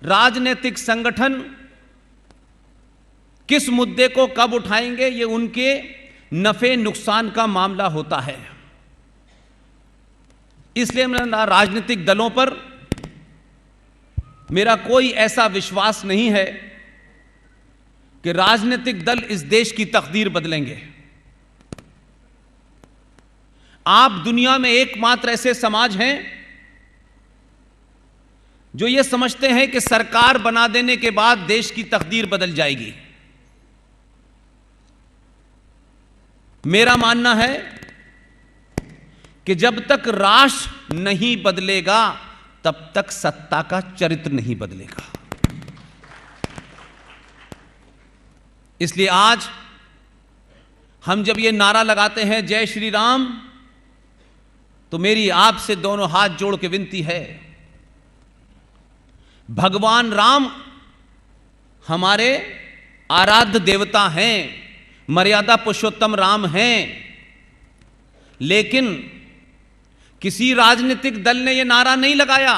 राजनीतिक संगठन किस मुद्दे को कब उठाएंगे, ये उनके नफे नुकसान का मामला होता है। इसलिए राजनीतिक दलों पर मेरा कोई ऐसा विश्वास नहीं है कि राजनीतिक दल इस देश की तकदीर बदलेंगे। आप दुनिया में एकमात्र ऐसे समाज हैं जो ये समझते हैं कि सरकार बना देने के बाद देश की तकदीर बदल जाएगी। मेरा मानना है कि जब तक राष्ट्र नहीं बदलेगा तब तक सत्ता का चरित्र नहीं बदलेगा। इसलिए आज हम जब ये नारा लगाते हैं जय श्री राम, तो मेरी आपसे दोनों हाथ जोड़ के विनती है, भगवान राम हमारे आराध्य देवता हैं, मर्यादा पुरुषोत्तम राम हैं, लेकिन किसी राजनीतिक दल ने यह नारा नहीं लगाया,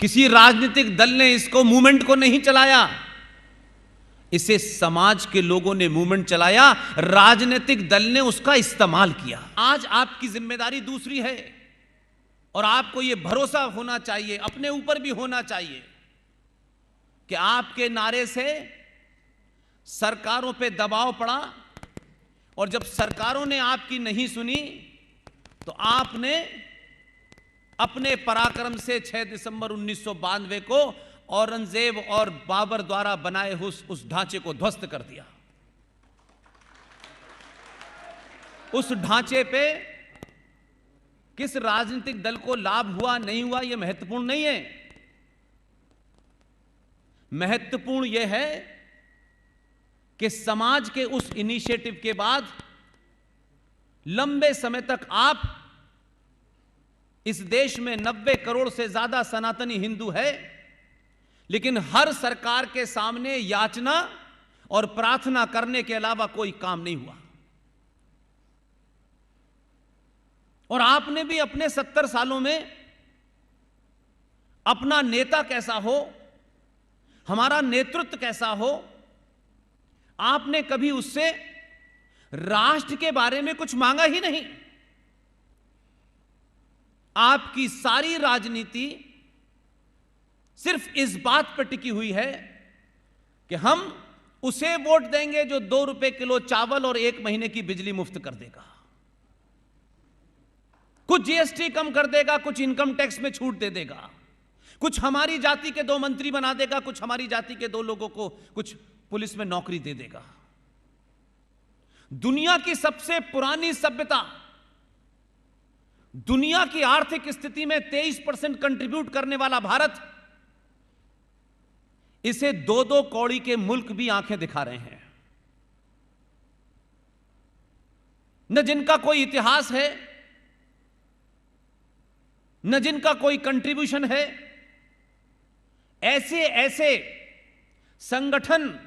किसी राजनीतिक दल ने इसको मूवमेंट को नहीं चलाया, इसे समाज के लोगों ने मूवमेंट चलाया, राजनीतिक दल ने उसका इस्तेमाल किया। आज आपकी जिम्मेदारी दूसरी है और आपको यह भरोसा होना चाहिए, अपने ऊपर भी होना चाहिए कि आपके नारे से सरकारों पे दबाव पड़ा और जब सरकारों ने आपकी नहीं सुनी तो आपने अपने पराक्रम से 6 दिसंबर 1992 को औरंगजेब और बाबर द्वारा बनाए उस ढांचे को ध्वस्त कर दिया। उस ढांचे पे किस राजनीतिक दल को लाभ हुआ नहीं हुआ यह महत्वपूर्ण नहीं है। महत्वपूर्ण यह है कि समाज के उस इनिशिएटिव के बाद लंबे समय तक आप इस देश में 90 करोड़ से ज्यादा सनातनी हिंदू है, लेकिन हर सरकार के सामने याचना और प्रार्थना करने के अलावा कोई काम नहीं हुआ। और आपने भी अपने 70 सालों में अपना नेता कैसा हो, हमारा नेतृत्व कैसा हो, आपने कभी उससे राष्ट्र के बारे में कुछ मांगा ही नहीं। आपकी सारी राजनीति सिर्फ इस बात पर टिकी हुई है कि हम उसे वोट देंगे जो 2 रुपए किलो चावल और 1 महीने की बिजली मुफ्त कर देगा, कुछ जीएसटी कम कर देगा, कुछ इनकम टैक्स में छूट दे देगा, कुछ हमारी जाति के 2 मंत्री बना देगा, कुछ हमारी जाति के 2 लोगों को कुछ पुलिस में नौकरी दे देगा। दुनिया की सबसे पुरानी सभ्यता, दुनिया की आर्थिक स्थिति में 23% कंट्रीब्यूट करने वाला भारत, इसे 2-2 कौड़ी के मुल्क भी आंखें दिखा रहे हैं। न जिनका कोई इतिहास है, न जिनका कोई कंट्रीब्यूशन है, ऐसे ऐसे संगठन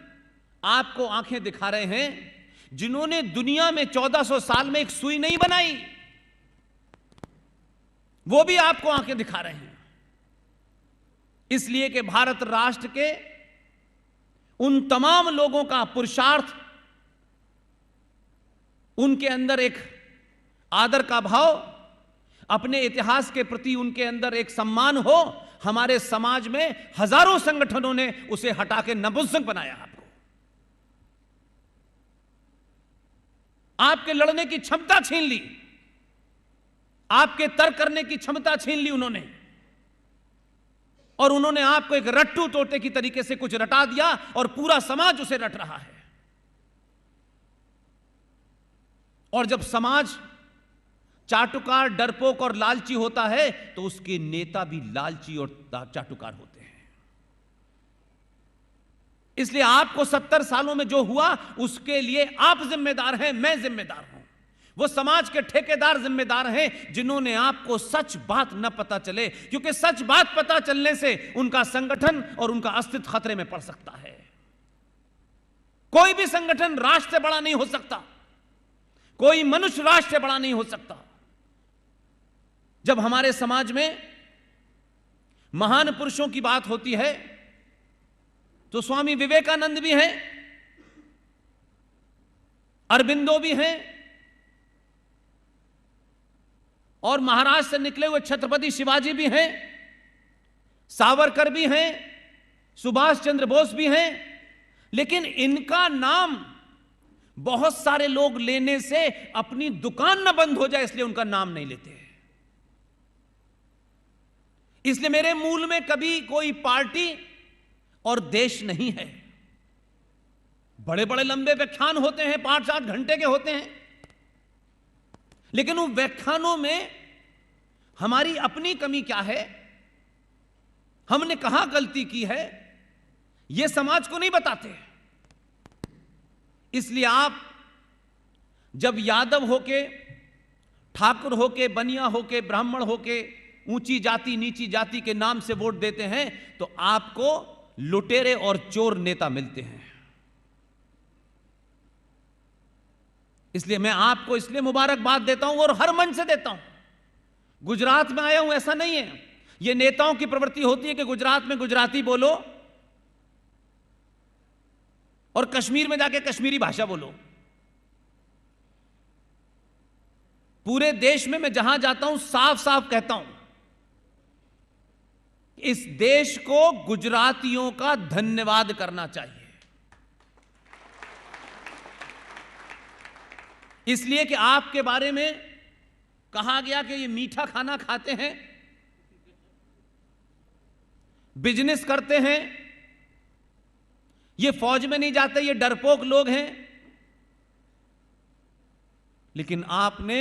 आपको आंखें दिखा रहे हैं जिन्होंने दुनिया में 1400 साल में एक सुई नहीं बनाई, वो भी आपको आंखें दिखा रहे हैं। इसलिए कि भारत राष्ट्र के उन तमाम लोगों का पुरुषार्थ, उनके अंदर एक आदर का भाव, अपने इतिहास के प्रति उनके अंदर एक सम्मान हो, हमारे समाज में हजारों संगठनों ने उसे हटा के नपुंसक बनाया। आपके लड़ने की क्षमता छीन ली, आपके तर्क करने की क्षमता छीन ली उन्होंने, और उन्होंने आपको एक रट्टू तोते की तरीके से कुछ रटा दिया और पूरा समाज उसे रट रहा है। और जब समाज चाटुकार, डरपोक और लालची होता है तो उसके नेता भी लालची और चाटुकार होते हैं। इसलिए आपको 70 सालों में जो हुआ उसके लिए आप जिम्मेदार हैं, मैं जिम्मेदार हूं। वो समाज के ठेकेदार जिम्मेदार हैं जिन्होंने आपको सच बात न पता चले, क्योंकि सच बात पता चलने से उनका संगठन और उनका अस्तित्व खतरे में पड़ सकता है। कोई भी संगठन राष्ट्र से बड़ा नहीं हो सकता, कोई मनुष्य राष्ट्र से बड़ा नहीं हो सकता। जब हमारे समाज में महान पुरुषों की बात होती है तो स्वामी विवेकानंद भी हैं, अरबिंदो भी हैं, और महाराष्ट्र से निकले हुए छत्रपति शिवाजी भी हैं, सावरकर भी हैं, सुभाष चंद्र बोस भी हैं। लेकिन इनका नाम बहुत सारे लोग लेने से अपनी दुकान ना बंद हो जाए, इसलिए उनका नाम नहीं लेते। इसलिए मेरे मूल में कभी कोई पार्टी और देश नहीं है। बड़े बड़े लंबे व्याख्यान होते हैं, 5-8 घंटे के होते हैं, लेकिन उन व्याख्यानों में हमारी अपनी कमी क्या है, हमने कहां गलती की है, यह समाज को नहीं बताते। इसलिए आप जब यादव होके, ठाकुर होके, बनिया होके, ब्राह्मण होके, ऊंची जाति नीची जाति के नाम से वोट देते हैं तो आपको लुटेरे और चोर नेता मिलते हैं। इसलिए मैं आपको इसलिए मुबारकबाद देता हूं और हर मन से देता हूं। गुजरात में आया हूं ऐसा नहीं है, यह नेताओं की प्रवृत्ति होती है कि गुजरात में गुजराती बोलो और कश्मीर में जाके कश्मीरी भाषा बोलो। पूरे देश में मैं जहां जाता हूं साफ साफ कहता हूं, इस देश को गुजरातियों का धन्यवाद करना चाहिए, इसलिए कि आपके बारे में कहा गया कि ये मीठा खाना खाते हैं, बिजनेस करते हैं, ये फौज में नहीं जाते, ये डरपोक लोग हैं। लेकिन आपने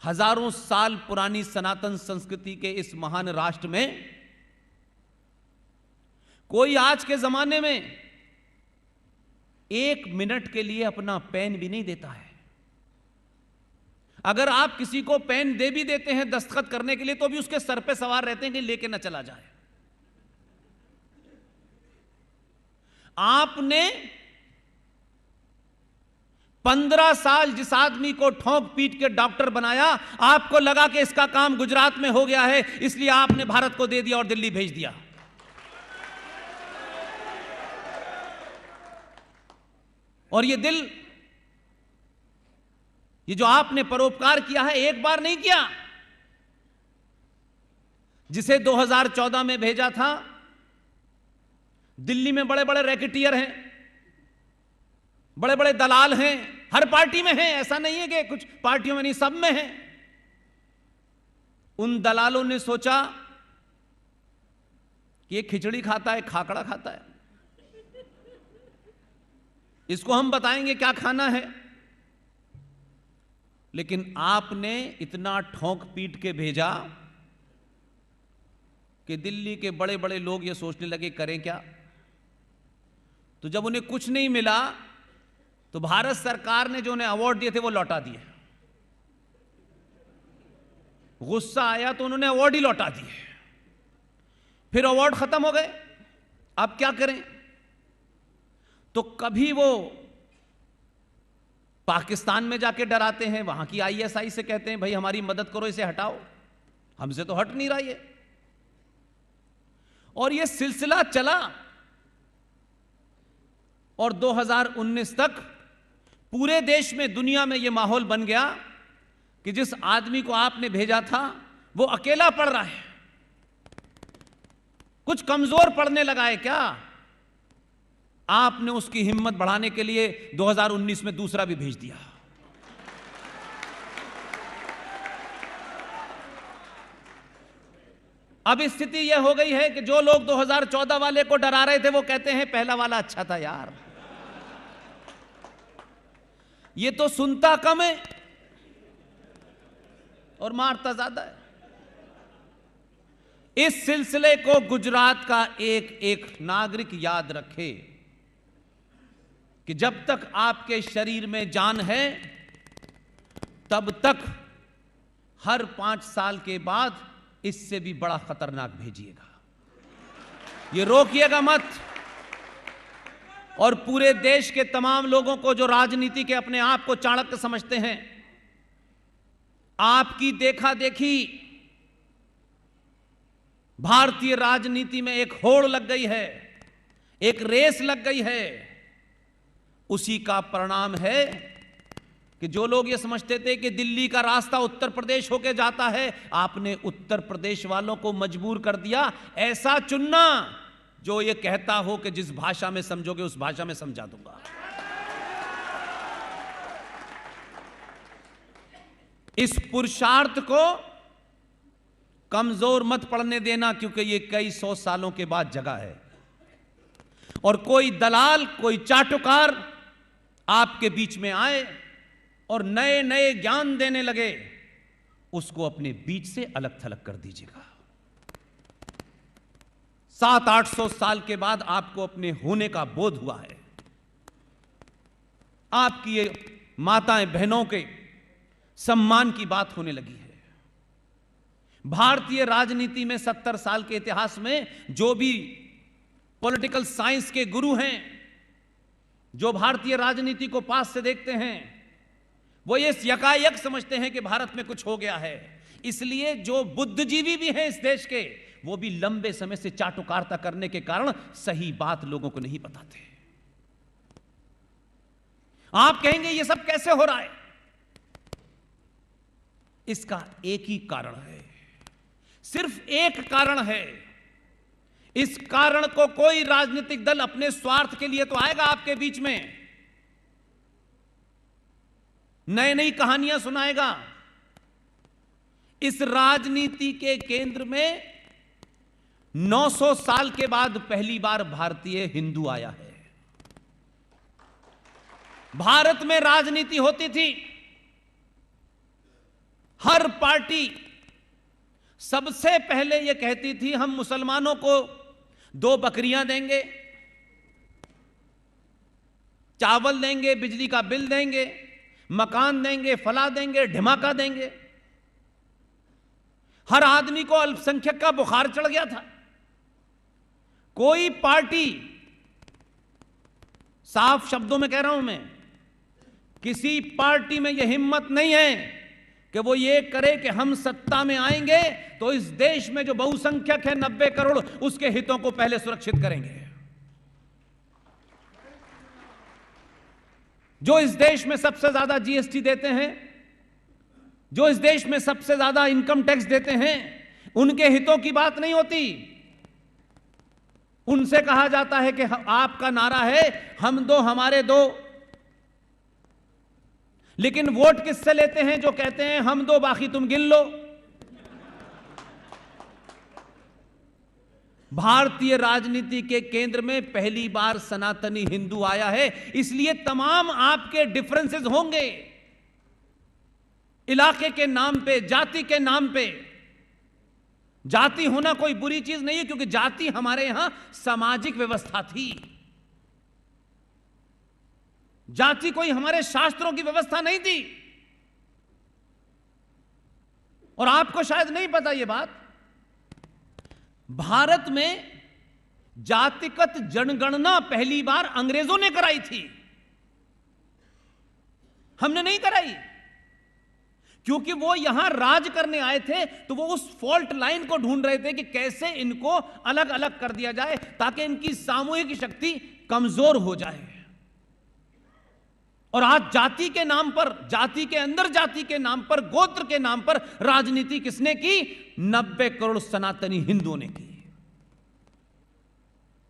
हजारों साल पुरानी सनातन संस्कृति के इस महान राष्ट्र में, कोई आज के जमाने में 1 मिनट के लिए अपना पेन भी नहीं देता है। अगर आप किसी को पेन दे भी देते हैं दस्तखत करने के लिए तो भी उसके सर पे सवार रहते हैं कि लेके ना चला जाए। आपने 15 साल जिस आदमी को ठोंक पीट के डॉक्टर बनाया, आपको लगा कि इसका काम गुजरात में हो गया है, इसलिए आपने भारत को दे दिया और दिल्ली भेज दिया। और ये दिल, ये जो आपने परोपकार किया है, एक बार नहीं किया। जिसे 2014 में भेजा था, दिल्ली में बड़े बड़े रैकेटियर हैं, बड़े बड़े दलाल हैं, हर पार्टी में हैं, ऐसा नहीं है कि कुछ पार्टियों में नहीं, सब में हैं। उन दलालों ने सोचा कि ये खिचड़ी खाता है, खाकड़ा खाता है, इसको हम बताएंगे क्या खाना है। लेकिन आपने इतना ठोंक पीट के भेजा कि दिल्ली के बड़े बड़े लोग ये सोचने लगे करें क्या। तो जब उन्हें कुछ नहीं मिला तो भारत सरकार ने जो उन्हें अवार्ड दिए थे वो लौटा दिए। गुस्सा आया तो उन्होंने अवार्ड ही लौटा दिए। फिर अवार्ड खत्म हो गए, अब क्या करें। तो कभी वो पाकिस्तान में जाके डराते हैं, वहां की आईएसआई से कहते हैं भाई हमारी मदद करो, इसे हटाओ, हमसे तो हट नहीं रहा ये। और ये सिलसिला चला और 2019 तक पूरे देश में, दुनिया में यह माहौल बन गया कि जिस आदमी को आपने भेजा था वो अकेला पड़ रहा है। कुछ कमजोर पड़ने लगा है क्या? आपने उसकी हिम्मत बढ़ाने के लिए 2019 में दूसरा भी भेज दिया। अब स्थिति यह हो गई है कि जो लोग 2014 वाले को डरा रहे थे वो कहते हैं पहला वाला अच्छा था यार, ये तो सुनता कम है और मारता ज्यादा है। इस सिलसिले को गुजरात का एक एक नागरिक याद रखे कि जब तक आपके शरीर में जान है तब तक हर 5 साल के बाद इससे भी बड़ा खतरनाक भेजिएगा, ये रोकिएगा मत। और पूरे देश के तमाम लोगों को जो राजनीति के अपने आप को चाणक्य समझते हैं, आपकी देखा देखी भारतीय राजनीति में एक होड़ लग गई है, एक रेस लग गई है। उसी का परिणाम है कि जो लोग ये समझते थे कि दिल्ली का रास्ता उत्तर प्रदेश होके जाता है, आपने उत्तर प्रदेश वालों को मजबूर कर दिया ऐसा चुनना जो ये कहता हो कि जिस भाषा में समझोगे उस भाषा में समझा दूंगा। इस पुरुषार्थ को कमजोर मत पड़ने देना, क्योंकि ये कई सौ सालों के बाद जगा है और कोई दलाल, कोई चाटुकार आपके बीच में आए और नए नए ज्ञान देने लगे, उसको अपने बीच से अलग थलग कर दीजिएगा। 700-800 साल के बाद आपको अपने होने का बोध हुआ है। आपकी ये माताएं बहनों के सम्मान की बात होने लगी है। भारतीय राजनीति में 70 साल के इतिहास में जो भी पॉलिटिकल साइंस के गुरु हैं, जो भारतीय राजनीति को पास से देखते हैं, वो ये यकायक समझते हैं कि भारत में कुछ हो गया है। इसलिए जो बुद्धिजीवी भी हैं इस देश के, वो भी लंबे समय से चाटुकारिता करने के कारण सही बात लोगों को नहीं बताते। आप कहेंगे ये सब कैसे हो रहा है? इसका एक ही कारण है, सिर्फ एक कारण है। इस कारण को कोई राजनीतिक दल अपने स्वार्थ के लिए तो आएगा आपके बीच में, नई नई कहानियां सुनाएगा। इस राजनीति के केंद्र में 900 साल के बाद पहली बार भारतीय हिंदू आया है। भारत में राजनीति होती थी, हर पार्टी सबसे पहले यह कहती थी हम मुसलमानों को 2 बकरियां देंगे, चावल देंगे, बिजली का बिल देंगे, मकान देंगे, फला देंगे, ढिमाका देंगे। हर आदमी को अल्पसंख्यक का बुखार चढ़ गया था। कोई पार्टी, साफ शब्दों में कह रहा हूं मैं, किसी पार्टी में यह हिम्मत नहीं है कि वो ये करे कि हम सत्ता में आएंगे तो इस देश में जो बहुसंख्यक है 90 करोड़, उसके हितों को पहले सुरक्षित करेंगे। जो इस देश में सबसे ज्यादा जीएसटी देते हैं, जो इस देश में सबसे ज्यादा इनकम टैक्स देते हैं, उनके हितों की बात नहीं होती। उनसे कहा जाता है कि आपका नारा है हम दो हमारे दो, लेकिन वोट किससे लेते हैं? जो कहते हैं हम दो बाकी तुम गिन लो। भारतीय राजनीति के केंद्र में पहली बार सनातनी हिंदू आया है, इसलिए तमाम आपके डिफरेंसेस होंगे इलाके के नाम पे, जाति के नाम पे। जाति होना कोई बुरी चीज नहीं है, क्योंकि जाति हमारे यहां सामाजिक व्यवस्था थी। जाति कोई हमारे शास्त्रों की व्यवस्था नहीं थी। और आपको शायद नहीं पता यह बात, भारत में जातिगत जनगणना पहली बार अंग्रेजों ने कराई थी, हमने नहीं कराई। क्योंकि वो यहां राज करने आए थे, तो वो उस फॉल्ट लाइन को ढूंढ रहे थे कि कैसे इनको अलग अलग कर दिया जाए ताकि इनकी सामूहिक शक्ति कमजोर हो जाए। और आज जाति के नाम पर, जाति के अंदर जाति के नाम पर, गोत्र के नाम पर राजनीति किसने की? 90 करोड़ सनातनी हिंदुओं ने की।